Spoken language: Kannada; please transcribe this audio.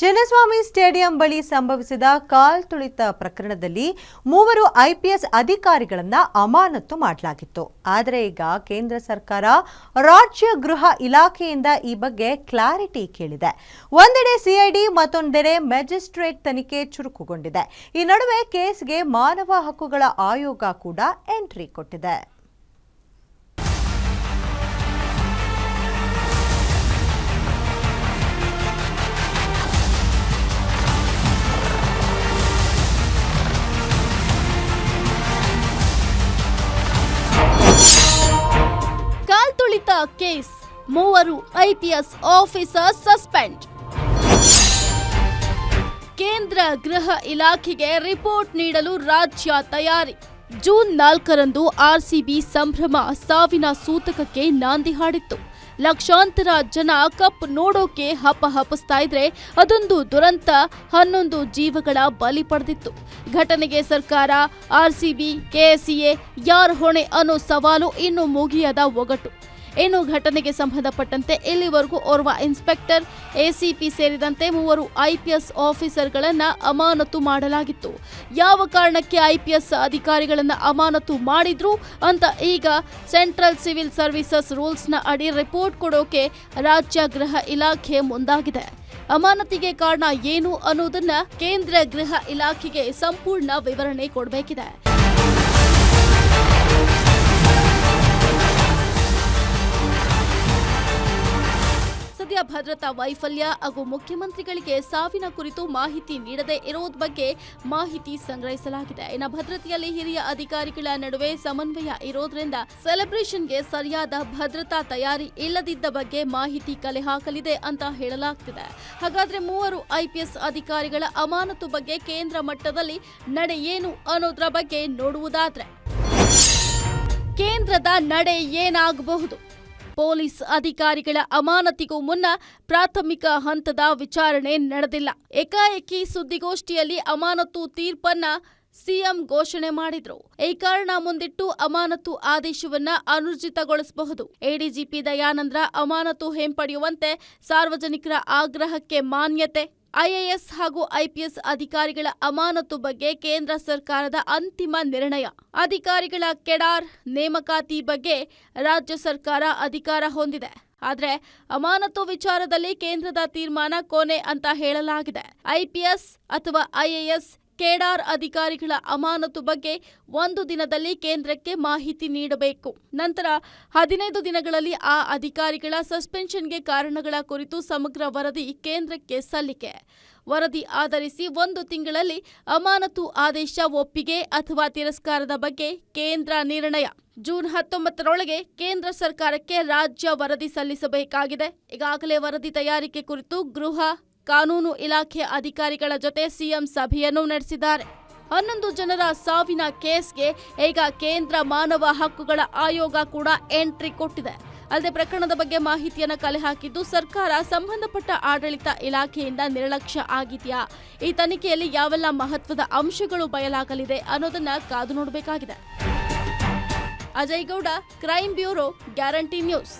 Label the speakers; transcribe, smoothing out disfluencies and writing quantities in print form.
Speaker 1: ಚಿನ್ನಸ್ವಾಮಿ ಸ್ಟೇಡಿಯಂ ಬಳಿ ಸಂಭವಿಸಿದ ಕಾಲ್ತುಳಿತ ಪ್ರಕರಣದಲ್ಲಿ 3 ಐಪಿಎಸ್ ಅಧಿಕಾರಿಗಳನ್ನು ಅಮಾನತು ಮಾಡಲಾಗಿತ್ತು. ಆದರೆ ಈಗ ಕೇಂದ್ರ ಸರ್ಕಾರ ರಾಜ್ಯ ಗೃಹ ಇಲಾಖೆಯಿಂದ ಈ ಬಗ್ಗೆ ಕ್ಲಾರಿಟಿ ಕೇಳಿದೆ. ಒಂದೆಡೆ ಸಿಐಡಿ, ಮತ್ತೊಂದೆಡೆ ಮ್ಯಾಜಿಸ್ಟ್ರೇಟ್ ತನಿಖೆ ಚುರುಕುಗೊಂಡಿದೆ. ಈ ನಡುವೆ ಕೇಸ್ಗೆ ಮಾನವ ಹಕ್ಕುಗಳ ಆಯೋಗ ಕೂಡ ಎಂಟ್ರಿ ಕೊಟ್ಟಿದೆ.
Speaker 2: ಕಾಲ್ತುಳಿತ ಕೇಸ್, 3 ಐಪಿಎಸ್ ಆಫೀಸರ್ ಸಸ್ಪೆಂಡ್. ಕೇಂದ್ರ ಗೃಹ ಇಲಾಖೆಗೆ ರಿಪೋರ್ಟ್ ನೀಡಲು ರಾಜ್ಯ ತಯಾರಿ. ಜೂನ್ 4ರಂದು ಆರ್ಸಿಬಿ ಸಂಭ್ರಮ ಸಾವಿನ ಸೂತಕಕ್ಕೆ ನಾಂದಿ ಹಾಡಿತ್ತು. ಲಕ್ಷಾಂತರ ಜನ ಕಪ್ ನೋಡೋಕೆ ಹಪಹಪಿಸ್ತಾ ಇದ್ರೆ ಅದೊಂದು ದುರಂತ 11 ಜೀವಗಳ ಬಲಿ ಪಡೆದಿತ್ತು. ಘಟನೆಗೆ ಸರ್ಕಾರ, ಆರ್ಸಿಬಿ, ಕೆಎಸ್ಸಿಎ ಯಾರ ಹೊಣೆ ಅನ್ನೋ ಸವಾಲು ಇನ್ನೂ ಮುಗಿಯದ ಒಗಟು. ಇನ್ನು ಘಟನೆಗೆ ಸಂಬಂಧಪಟ್ಟಂತೆ ಇಲ್ಲಿವರೆಗೂ ಓರ್ವ ಇನ್ಸ್ಪೆಕ್ಟರ್, ಎಸಿಪಿ ಸೇರಿದಂತೆ 3 ಐಪಿಎಸ್ ಆಫೀಸರ್ಗಳನ್ನು ಅಮಾನತು ಮಾಡಲಾಗಿತ್ತು. ಯಾವ ಕಾರಣಕ್ಕೆ ಐಪಿಎಸ್ ಅಧಿಕಾರಿಗಳನ್ನು ಅಮಾನತು ಮಾಡಿದ್ರು ಅಂತ ಈಗ ಸೆಂಟ್ರಲ್ ಸಿವಿಲ್ ಸರ್ವಿಸಸ್ ರೂಲ್ಸ್ನ ಅಡಿ ರಿಪೋರ್ಟ್ ಕೊಡೋಕೆ ರಾಜ್ಯ ಗೃಹ ಇಲಾಖೆ ಮುಂದಾಗಿದೆ. ಅಮಾನತಿಗೆ ಕಾರಣ ಏನು ಅನ್ನೋದನ್ನ ಕೇಂದ್ರ ಗೃಹ ಇಲಾಖೆಗೆ ಸಂಪೂರ್ಣ ವಿವರಣೆ ಕೊಡಬೇಕಿದೆ. ಸದ್ಯ ಭದ್ರತಾ ವೈಫಲ್ಯ ಹಾಗೂ ಮುಖ್ಯಮಂತ್ರಿಗಳಿಗೆ ಸಾವಿನ ಕುರಿತು ಮಾಹಿತಿ ನೀಡದೇ ಇರೋದ್ ಬಗ್ಗೆ ಮಾಹಿತಿ ಸಂಗ್ರಹಿಸಲಾಗಿದೆ. ಇನ್ನು ಭದ್ರತೆಯಲ್ಲಿ ಹಿರಿಯ ಅಧಿಕಾರಿಗಳ ನಡುವೆ ಸಮನ್ವಯ ಇರೋದ್ರಿಂದ ಸೆಲೆಬ್ರೇಷನ್ಗೆ ಸರಿಯಾದ ಭದ್ರತಾ ತಯಾರಿ ಇಲ್ಲದಿದ್ದ ಬಗ್ಗೆ ಮಾಹಿತಿ ಕಲೆ ಹಾಕಲಿದೆ ಅಂತ ಹೇಳಲಾಗ್ತಿದೆ. ಹಾಗಾದ್ರೆ 3 ಐಪಿಎಸ್ ಅಧಿಕಾರಿಗಳ ಅಮಾನತು ಬಗ್ಗೆ ಕೇಂದ್ರ ಮಟ್ಟದಲ್ಲಿ ನಡೆ ಏನು ಅನ್ನೋದ್ರ ಬಗ್ಗೆ ನೋಡುವುದಾದ್ರೆ, ಕೇಂದ್ರದ ನಡೆ ಏನಾಗಬಹುದು? ಪೊಲೀಸ್ ಅಧಿಕಾರಿಗಳ ಅಮಾನತಿಗೂ ಮುನ್ನ ಪ್ರಾಥಮಿಕ ಹಂತದ ವಿಚಾರಣೆ ನಡೆದಿಲ್ಲ. ಏಕಾಏಕಿ ಸುದ್ದಿಗೋಷ್ಠಿಯಲ್ಲಿ ಅಮಾನತು ತೀರ್ಪನ್ನ ಸಿಎಂ ಘೋಷಣೆ ಮಾಡಿದ್ರು. ಈ ಕಾರಣ ಮುಂದಿಟ್ಟು ಅಮಾನತು ಆದೇಶವನ್ನ ಅನುರ್ಜಿತಗೊಳಿಸಬಹುದು. ಎಡಿಜಿಪಿ ದಯಾನಂದ್ರ ಅಮಾನತು ಹಿಂಪಡೆಯುವಂತೆ ಸಾರ್ವಜನಿಕರ ಆಗ್ರಹಕ್ಕೆ ಮಾನ್ಯತೆ. ಐಎಎಸ್ ಹಾಗೂ ಐಪಿಎಸ್ ಅಧಿಕಾರಿಗಳ ಅಮಾನತು ಬಗ್ಗೆ ಕೇಂದ್ರ ಸರ್ಕಾರದ ಅಂತಿಮ ನಿರ್ಣಯ. ಅಧಿಕಾರಿಗಳ ಕೆಡಾರ್ ನೇಮಕಾತಿ ಬಗ್ಗೆ ರಾಜ್ಯ ಸರ್ಕಾರ ಅಧಿಕಾರ ಹೊಂದಿದೆ. ಆದರೆ ಅಮಾನತು ವಿಚಾರದಲ್ಲಿ ಕೇಂದ್ರದ ತೀರ್ಮಾನ ಕೊನೆ ಅಂತ ಹೇಳಲಾಗಿದೆ. ಐಪಿಎಸ್ ಅಥವಾ ಐಎಎಸ್ ಕೇಡಾರ್ ಅಧಿಕಾರಿಗಳ ಅಮಾನತು ಬಗ್ಗೆ 1 ದಿನದಲ್ಲಿ ಕೇಂದ್ರಕ್ಕೆ ಮಾಹಿತಿ ನೀಡಬೇಕು. ನಂತರ 15 ದಿನಗಳಲ್ಲಿ ಆ ಅಧಿಕಾರಿಗಳ ಸಸ್ಪೆನ್ಷನ್ಗೆ ಕಾರಣಗಳ ಕುರಿತು ಸಮಗ್ರ ವರದಿ ಕೇಂದ್ರಕ್ಕೆ ಸಲ್ಲಿಕೆ. ವರದಿ ಆಧರಿಸಿ 1 ತಿಂಗಳಲ್ಲಿ ಅಮಾನತು ಆದೇಶ ಒಪ್ಪಿಗೆ ಅಥವಾ ತಿರಸ್ಕಾರದ ಬಗ್ಗೆ ಕೇಂದ್ರ ನಿರ್ಣಯ. ಜೂನ್ 19ರೊಳಗೆ ಕೇಂದ್ರ ಸರ್ಕಾರಕ್ಕೆ ರಾಜ್ಯ ವರದಿ ಸಲ್ಲಿಸಬೇಕಾಗಿದೆ. ಈಗಾಗಲೇ ವರದಿ ತಯಾರಿಕೆ ಕುರಿತು ಗೃಹ ಕಾನೂನು ಇಲಾಖೆ ಅಧಿಕಾರಿಗಳ ಜೊತೆ ಸಿಎಂ ಸಭೆಯನ್ನು ನಡೆಸಿದ್ದಾರೆ. 11 ಜನರ ಸಾವಿನ ಕೇಸ್ಗೆ ಈಗ ಕೇಂದ್ರ ಮಾನವ ಹಕ್ಕುಗಳ ಆಯೋಗ ಕೂಡ ಎಂಟ್ರಿ ಕೊಟ್ಟಿದೆ. ಅಲ್ಲದೆ ಪ್ರಕರಣದ ಬಗ್ಗೆ ಮಾಹಿತಿಯನ್ನು ಕಲೆ ಹಾಕಿದ್ದು ಸರ್ಕಾರ ಸಂಬಂಧಪಟ್ಟ ಆಡಳಿತ ಇಲಾಖೆಯಿಂದ ನಿರ್ಲಕ್ಷ್ಯ ಆಗಿದೆಯಾ, ಈ ತನಿಖೆಯಲ್ಲಿ ಯಾವೆಲ್ಲ ಮಹತ್ವದ ಅಂಶಗಳು ಬಯಲಾಗಲಿದೆ ಅನ್ನೋದನ್ನ ಕಾದು ನೋಡಬೇಕಾಗಿದೆ. Ajay Gowda, crime bureau, guarantee news.